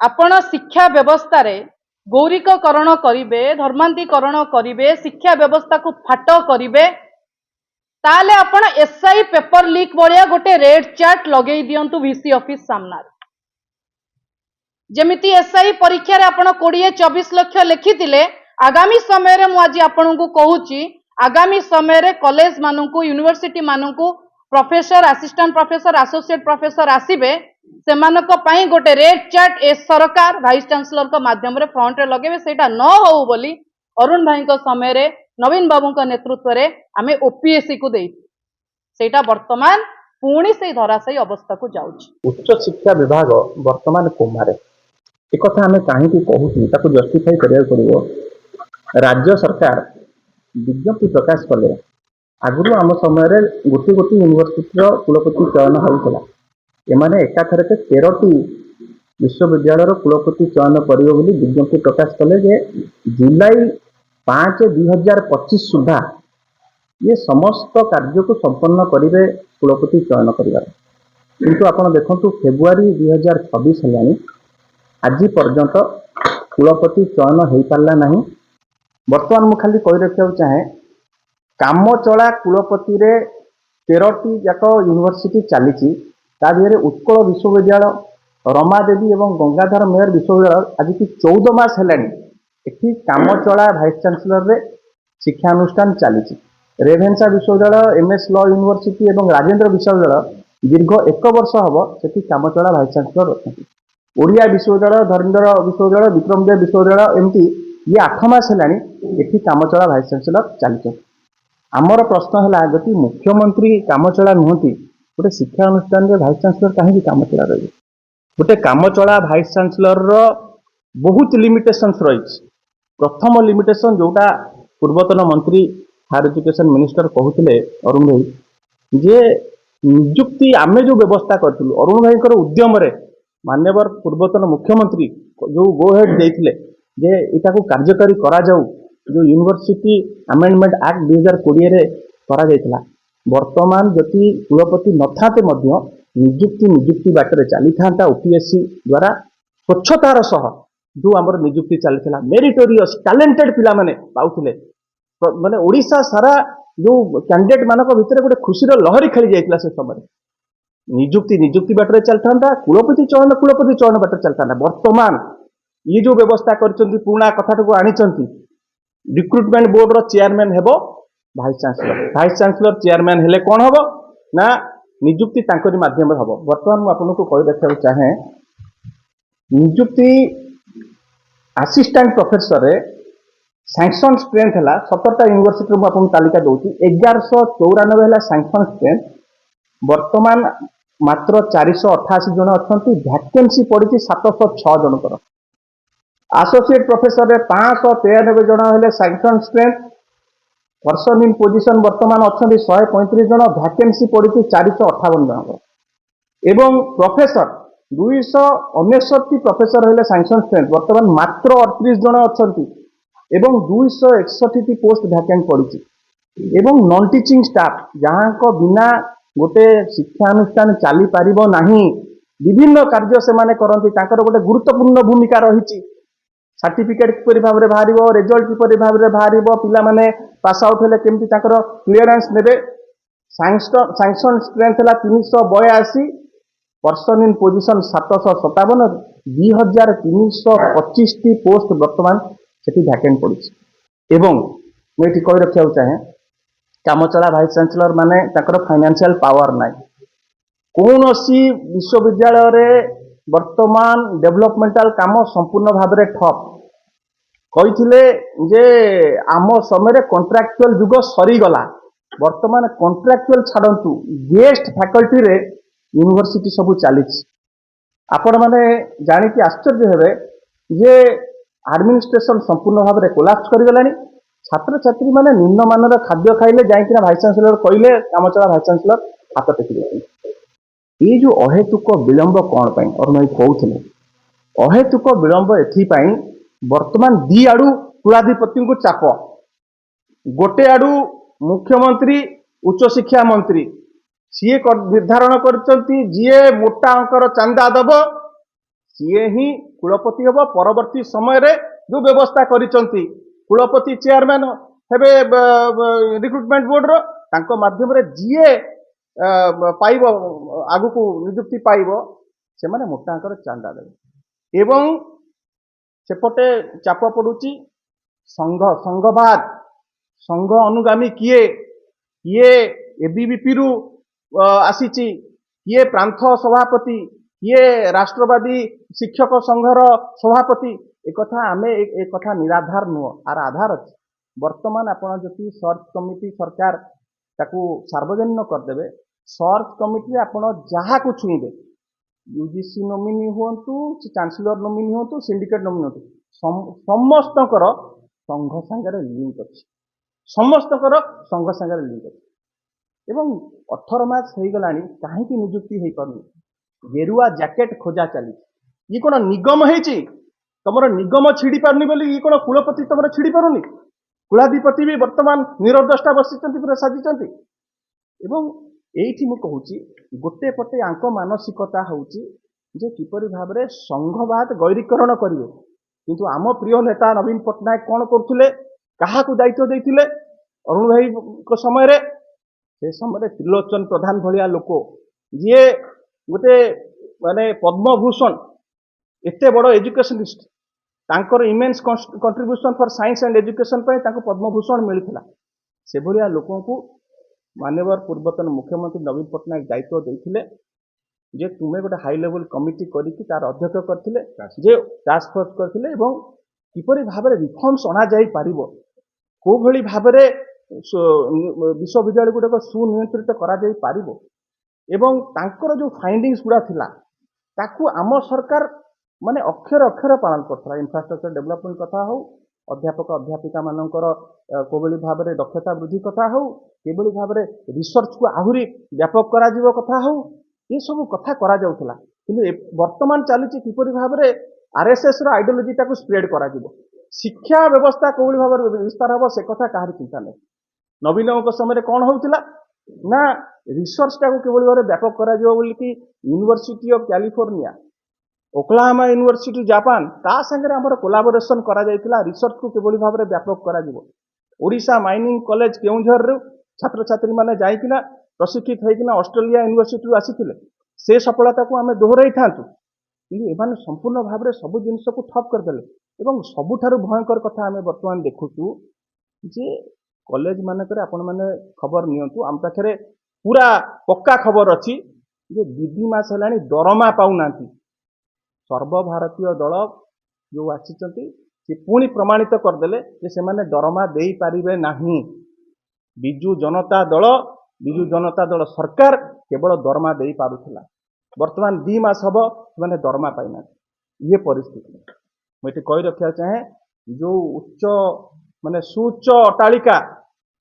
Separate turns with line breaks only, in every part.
आपण शिक्षा व्यवस्था रे गौरिककरण करिवे, धर्मांतरीकरण करिवे, शिक्षा व्यवस्था को फाट करिवे, ताले आपण एसआई पेपर लीक भलिया गोटे रेड चार्ट लगेई दियंतु वीसी ऑफिस सामना। जेमिति एसआई परीक्षा रे आपण 20-24 लाख लिखिथिले, आगामी समय रे मु आज आपनकु कहूची, आगामी समय रे कॉलेज माननकु यूनिवर्सिटी माननकु professor, assistant professor, associate professor आसीबे, सेमानक पई गोटे रेड चार्ट ए सरकार वाइस चांसलर को माध्यम रे फ्रंट रे लगेबे। सेटा न हो बोली अरुण भाई को समय रे नवीन बाबू को नेतृत्व रे आमे ओपीएससी को देई, सेटा वर्तमान पुणी से धराशायी अवस्था को जाउची।
उच्च शिक्षा विभाग वर्तमान कोमारे एक आम कहीं कहूँ ताको जस्टिफाई करिया पड़िबो। राज्य सरकार विज्ञप्ति प्रकाश कले आगुरी आम समय गोटे गोटे यूनिवर्सिटी कुलपति चयन होता, एमाने एकाथर के 13टी विश्वविद्यालय कुलपति चयन करिवे बोली विज्ञप्ति प्रकाश कले जे जुलाई 5, 2025 सुधा ये समस्त कार्य को संपन्न करेंगे कुलपति चयन करिवार। किंतु आपण देखंतु फेब्रुआरी 2026 हेलानी आज पर्यंत कुलपति चयन हो पारला नहीं। वर्तमान मु खाली कहि रखिया चाहे कामचला कुलपति रे 13टी जाक यूनिवर्सिटी चली, तादिहरे उत्कल विश्वविद्यालय, रमादेवी एवं गंगाधर मेयर विश्वविद्यालय आज की 14 मास हेलानी एठी कामचला भाइस चांसलर रे शिक्षानुष्ठान चली। रेभेन्सा विश्वविद्यालय, एमएस लॉ यूनिवर्सिटी एवं राजेंद्र विश्वविद्यालय दीर्घ 1 वर्ष हम से कामचला भाइस चांसलर अच्छा। ओडिया विश्वविद्यालय, धरीधर विश्वविद्यालय, विक्रमदेव विश्वविद्यालय एमती ये 8 मास हेलानी एठी कामचला भाइस चांसलर चली। आमर प्रश्न है जदि मुख्यमंत्री कामचला नुहति गोटे शिक्षा अनुष्ठान रे भाइस चांसलर कहीं कामचला रही। गोटे कामचला भाइस चांसलर बहुत लिमिटेशंस रही। प्रथम लिमिटेशन जोटा पूर्वतन मंत्री हायर एजुकेशन मिनिस्टर कहते अरुण भाई जे नियुक्ति आमे जो व्यवस्था करूँ अरुण भाई उद्यम मान्यवर पूर्वतन मुख्यमंत्री जो गो हेड देते जे इटा को कार्यकारी करा जाऊ, जो यूनिवर्सिटी अमेंडमेंट एक्ट 2020 रे करा जायतिला। वर्तमान जति कुलपति नथाते मध्य नियुक्ति बाटरे चली था ओपीएससी द्वारा स्वच्छतार सह जो आमर नियुक्ति चली मेरिटोरियस टैलेंटेड पिला माने पाउथिले, माने ओडिशा सारा जो कैंडिडेट मानक भितर गोटे खुशीर लहरी खेली जाइतिला। से समय नियुक्ति बाटरे चलता, कुलपति चयन बाटरे चलता। वर्तमान ये जो व्यवस्था करचंती पुराना कथा को आनिचंती, रिक्रुटमेंट बोर्ड रो चेयरमैन हेबो vice chancellor, vice chancellor chairman हेले कौन हेबो ना नियुक्ति तांकरी माध्यम रे हेबो। वर्तमान मु आपनको कहि देखा चाहे नियुक्ति assistant professor Ray sanction strength है 17टा यूनिवर्सिटी में आपको तालिका दूसरी 1194 है सैंक्शन स्ट्रेंथ। वर्तमान मात्र 488 जन अच्छा, वैकेंसी पड़ी 706 जनकर। एसोसिएट प्रोफेसर रे 593 जन है sanction strength. Person in position वर्तमान अच्छा 135 जन, वैकेंसी पड़ी 458 जन। एवं प्रोफेसर 269 प्रोफेसर है सैंक्शन स्ट्रेंथ, वर्तमान मात्र 38 जन अच्छा एवं 261 पोस्ट वैकेंट पड़ी। एवं नॉन टीचिंग स्टाफ जहाँ को बिना गोटे शिक्षा अनुष्ठान चली पारिबो नाही, विभिन्न कार्य से माने करंती, ताकर गोटे गुरुत्वपूर्ण भूमिका रही। सर्टिफिकेट किपरि भाव में बाहर, रिजल्ट किपरि भाव में बाहर, पिला माने पास आउट हेले केमती ताकर क्लियरेंस नेबे। सैंक्शन स्ट्रेंथ है 382, पर्सन इन पोजिशन 757, 2325 पोस्ट वर्तमान से वैकेंट पड़ी। एवं मुझे कही रखा चाहे कामचला भाइस चांसलर माने ताकर फाइनेंशियल पावर नाई। कौन सी विश्वविद्यालय रे वर्तमान डेवलपमेंटाल काम संपूर्ण भाव में ठप कही जे आम समय कॉन्ट्रैक्चुअल युग सरीगला। वर्तमान कॉन्ट्रैक्चुअल छाड़ू गेस्ट फैकल्टी रे यूनिवर्सिटी सब चली। आपण माने जानिकी आश्चर्य हेबे जे एडमिनिस्ट्रेशन संपूर्ण भाव में कोलाप्स करगलानी। छात्र छात्री माने निम्नमानर खाद्य खाइले जाइकिना भाइस चांसलर कहले कामचला भाइस चांसलर हाथ टेकी देते। ये जो अहेतुक विलंब कौन पाई अरुण भाई कहते अहेतुक विलंब एथिपाई वर्तमान दी आड़ू कुलाधिपति को चाप। गोटे आड़ू मुख्यमंत्री उच्च शिक्षा मंत्री सी निर्धारण कर मोटा अंकर चांदा दब ସିଏ ହିଁ କୁଳପତି ହେବ। ପରବର୍ତ୍ତୀ ସମୟରେ ଯୋଉ ବ୍ୟବସ୍ଥା କରିଛନ୍ତି କୁଳପତି ଚେୟାରମ୍ୟାନ ହେବେ ରିକ୍ରୁଟମେଣ୍ଟ ବୋର୍ଡର, ତାଙ୍କ ମାଧ୍ୟମରେ ଯିଏ ପାଇବ ଆଗକୁ ନିଯୁକ୍ତି ପାଇବ ସେମାନେ ମୋଟାଙ୍କର ଚାନ୍ଦା ଦେବେ। ଏବଂ ସେପଟେ ଚାପ ପଡୁଛି ସଂଘବାଦ, ସଂଘ ଅନୁଗାମୀ କିଏ କିଏ ଏବିଭିପିରୁ ଆସିଛି, କିଏ ପ୍ରାନ୍ତ ସଭାପତି, କିଏ ରାଷ୍ଟ୍ରବାଦୀ ଶିକ୍ଷକ ସଂଘର ସଭାପତି, ଏକଥା ଆମେ ଏକଥା ନିରାଧାର ନୁହଁ, ଆର ଆଧାର ଅଛି। ବର୍ତ୍ତମାନ ଆପଣ ଯଦି ସର୍ଚ୍ଚ କମିଟି ସରକାର ତାକୁ ସାର୍ବଜନୀନ କରିଦେବେ, ସର୍ଚ୍ଚ କମିଟିରେ ଆପଣ ଯାହାକୁ ଛୁଇଁବେ, ୟୁଜିସି ନୋମିନି ହୁଅନ୍ତୁ, ଚାନ୍ସେଲର ନୋମିନି ହୁଅନ୍ତୁ, ସିଣ୍ଡିକେଟ ନୋମିନି ହୁଅନ୍ତୁ, ସମସ୍ତଙ୍କର ସଂଘ ସାଙ୍ଗରେ ଲିଙ୍କ ଅଛି, ସମସ୍ତଙ୍କର ସଂଘ ସାଙ୍ଗରେ ଲିଙ୍କ ଅଛି। ଏବଂ 18 ମାସ ହେଇଗଲାଣି କାହିଁକି ନିଯୁକ୍ତି ହେଇପାରୁନି? ଗେରୁଆ ଜ୍ୟାକେଟ ଖୋଜା ଚାଲିଛି। ଇଏ କଣ ନିଗମ ହେଇଛି? ତମର ନିଗମ ଛିଡି ପାରୁନି ବୋଲି ଇଏ କଣ କୁଳପତି ତମର ଛିଡି ପାରୁନି? କୁଳାଧିପତି ବି ବର୍ତ୍ତମାନ ନିରଦଷ୍ଟା ବସିଛନ୍ତି, ପୁରା ସାଜିଛନ୍ତି। ଏବଂ ଏଇଠି ମୁଁ କହୁଛି ଗୋଟେ ପଟେ ଆଙ୍କ ମାନସିକତା ହଉଛି ଯେ କିପରି ଭାବରେ ସଂଘବାଦ ଗୈରୀକରଣ କରିବେ, କିନ୍ତୁ ଆମ ପ୍ରିୟ ନେତା ନବୀନ ପଟ୍ଟନାୟକ କଣ କରୁଥିଲେ, କାହାକୁ ଦାୟିତ୍ୱ ଦେଇଥିଲେ? ଅରୁଣ ଭାଇଙ୍କ ସମୟରେ, ସେ ସମୟରେ ତ୍ରିଲୋଚନ ପ୍ରଧାନ ଭଳିଆ ଲୋକ, ଯିଏ ଗୋଟେ ମାନେ ପଦ୍ମଭୂଷଣ, ଏତେ ବଡ ଏଜୁକେସନିଷ୍ଟ, ତାଙ୍କର immense contribution for science and education ପାଇଁ ତାଙ୍କୁ ପଦ୍ମଭୂଷଣ ମିଳିଥିଲା। ସେଭଳିଆ ଲୋକଙ୍କୁ ମାନ୍ୟବର ପୂର୍ବତନ ମୁଖ୍ୟମନ୍ତ୍ରୀ ନବୀନ ପଟ୍ଟନାୟକ ଦାୟିତ୍ୱ ଦେଇଥିଲେ ଯେ ତୁମେ ଗୋଟେ ହାଇ ଲେଭେଲ କମିଟି କରିକି ତାର ଅଧ୍ୟକ୍ଷ କରିଥିଲେ, ଯେ ଟାସ୍କ ଫୋର୍ସ କରିଥିଲେ, ଏବଂ କିପରି ଭାବରେ ରିଫର୍ମସ ଅଣାଯାଇ ପାରିବ, କୋଉଭଳି ଭାବରେ ବିଶ୍ୱବିଦ୍ୟାଳୟ ଗୁଡିକ ସୁନିୟନ୍ତ୍ରିତ କରାଯାଇ ପାରିବ, ଏବଂ ତାଙ୍କର ଯୋଉ ଫାଇଣ୍ଡିଙ୍ଗସ ଗୁଡା ଥିଲା ତାକୁ ଆମ ସରକାର ମାନେ ଅକ୍ଷର ଅକ୍ଷର ପାଳନ କରୁଥିଲା। ଇନଫ୍ରାଷ୍ଟ୍ରକ୍ଚର ଡେଭଲପମେଣ୍ଟ କଥା ହଉ, ଅଧ୍ୟାପକ ଅଧ୍ୟାପିକା ମାନଙ୍କର କୋଭଳି ଭାବରେ ଦକ୍ଷତା ବୃଦ୍ଧି କଥା ହଉ, କିଭଳି ଭାବରେ ରିସର୍ଚ୍ଚକୁ ଆହୁରି ବ୍ୟାପକ କରାଯିବ କଥା ହଉ, ଏସବୁ କଥା କରାଯାଉଥିଲା। କିନ୍ତୁ ବର୍ତ୍ତମାନ ଚାଲିଛି କିପରି ଭାବରେ ଆରଏସଏସ ର ଆଇଡିଓଲୋଜିଟାକୁ ସ୍ପ୍ରେଡ କରାଯିବ, ଶିକ୍ଷା ବ୍ୟବସ୍ଥା କୋଭଳି ଭାବରେ ବିସ୍ତାର ହେବ ସେ କଥା କାହାରି ଚିନ୍ତା ନାହିଁ। ନବୀନଙ୍କ ସମୟରେ କଣ ହଉଥିଲା ନା ରିସର୍ଚ୍ଚଟାକୁ କିଭଳି ଭାବରେ ବ୍ୟାପକ କରାଯିବ ବୋଲିକି university of କ୍ୟାଲିଫୋର୍ନିଆ, Oklahoma university Japan, ତା ସାଙ୍ଗରେ ଆମର କୋଲାବୋରେସନ କରାଯାଇଥିଲା ରିସର୍ଚ୍ଚକୁ କିଭଳି ଭାବରେ ବ୍ୟାପକ କରାଯିବ। ଓଡ଼ିଶା ମାଇନିଂ କଲେଜ କେଉଁଝରରୁ ଛାତ୍ରଛାତ୍ରୀ ମାନେ ଯାଇକିନା ପ୍ରଶିକ୍ଷିତ ହେଇକିନା ଅଷ୍ଟ୍ରେଲିଆ ୟୁନିଭର୍ସିଟିରୁ ଆସିଥିଲେ, ସେ ସଫଳତାକୁ ଆମେ ଦୋହରାଇଥାନ୍ତୁ, କିନ୍ତୁ ଏମାନେ ସମ୍ପୂର୍ଣ୍ଣ ଭାବରେ ସବୁ ଜିନିଷକୁ ଠପ୍ କରିଦେଲେ। ଏବଂ ସବୁଠାରୁ ଭୟଙ୍କର କଥା ଆମେ ବର୍ତ୍ତମାନ ଦେଖୁଛୁ ଯେ କଲେଜ ମାନଙ୍କରେ ଆପଣମାନେ ଖବର ନିଅନ୍ତୁ, ଆମ ପାଖରେ ପୁରା ପକ୍କା ଖବର ଅଛି ଯେ 2 ମାସ ହେଲାଣି ଦରମା ପାଉନାହାନ୍ତି। ସର୍ବଭାରତୀୟ ଦଳ ଯୋଉ ଆସିଛନ୍ତି ସେ ପୁଣି ପ୍ରମାଣିତ କରିଦେଲେ ଯେ ସେମାନେ ଦରମା ଦେଇପାରିବେ ନାହିଁ। ବିଜୁ ଜନତା ଦଳ ସରକାର କେବଳ ଦରମା ଦେଇପାରୁଥିଲା, ବର୍ତ୍ତମାନ 2 ମାସ ହବ ସେମାନେ ଦରମା ପାଇନାହାନ୍ତି। ଇଏ ପରିସ୍ଥିତି ମୁଁ ଏଠି କହି ରଖିବାକୁ ଚାହେଁ, ଯୋଉ ସୁଉଚ୍ଚ ଅଟ୍ଟାଳିକା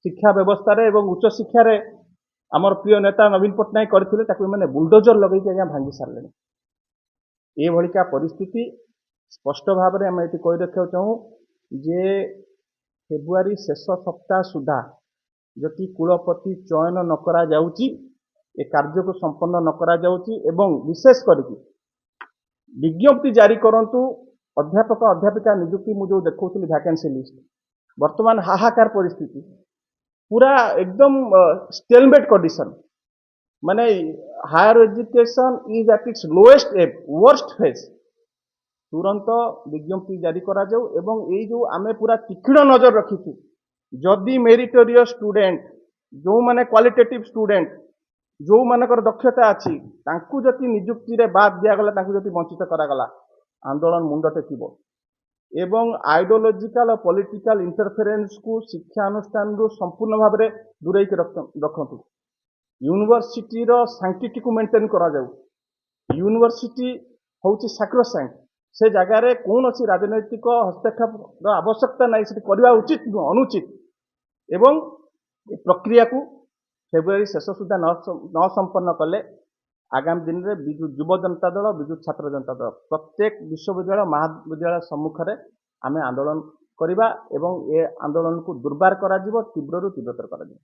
ଶିକ୍ଷା ବ୍ୟବସ୍ଥାରେ ଏବଂ ଉଚ୍ଚ ଶିକ୍ଷାରେ ଆମର ପ୍ରିୟ ନେତା ନବୀନ ପଟ୍ଟନାୟକ କରିଥିଲେ, ତାକୁ ଏମାନେ ବୁଲଡୋଜର ଲଗେଇକି ଆଜ୍ଞା ଭାଙ୍ଗି ସାରିଲେଣି। ଏଭଳିକା ପରିସ୍ଥିତି ସ୍ପଷ୍ଟ ଭାବରେ ଆମେ ଏଠି କହି ରଖିବାକୁ ଚାହୁଁ ଯେ ଫେବୃଆରୀ ଶେଷ ସପ୍ତାହ ସୁଦ୍ଧା ଯଦି କୁଳପତି ଚୟନ ନ କରାଯାଉଛି, ଏ କାର୍ଯ୍ୟକୁ ସମ୍ପନ୍ନ ନ କରାଯାଉଛି, ଏବଂ ବିଶେଷ କରିକି ବିଜ୍ଞପ୍ତି ଜାରି କରନ୍ତୁ ଅଧ୍ୟାପକ ଅଧ୍ୟାପିକା ନିଯୁକ୍ତି, ମୁଁ ଯୋଉ ଦେଖଉଥିଲି ଭ୍ୟାକେନ୍ସି ଲିଷ୍ଟ, ବର୍ତ୍ତମାନ ହାହାକାର ପରିସ୍ଥିତି, ପୁରା एकदम स्टेलमेट कंडीशन, माने higher education is at its lowest worst phase. तुरंत विज्ञप्ति जारी करा जाऊ एवं ये जो आमे पूरा तीक्ष्ण नजर रखीछु, जदि मेरिटोरियस स्टूडेंट जो माने क्वालिटेटिव स्टूडेंट जो मानकर दक्षता अच्छी तांकु जति नियुक्ति रे बाद दिया गला, तांकु जति वंचित करा गला, आंदोलन मुंड टेकिबो। एवं आइडियोलॉजिकल और पॉलिटिकल इंटरफेरेंस को शिक्षा अनुष्ठान रु संपूर्ण भाव में दूरे रखु। यूनिवर्सिटी रो सैंक्टिटी को मेंटेन करा जाऊ। यूनिवर्सिटी होची सैक्रोसैंक्ट, से जगह रे कौन सी राजनैतिक हस्तक्षेप आवश्यकता नहीं, से करवा उचित अनुचित। एवं प्रक्रिया को फेब्रुआरी शेष सुधा न संपन्न कले आगामी दिन में विजु युव जनता दल, विजु छात्र जनता दल प्रत्येक विश्वविद्यालय महाविद्यालय सम्मुख में आमे आंदोलन करिबा एवं ए आंदोलन को दुर्बार करा जिवो, तीव्ररु तीव्रतर करा जिवो।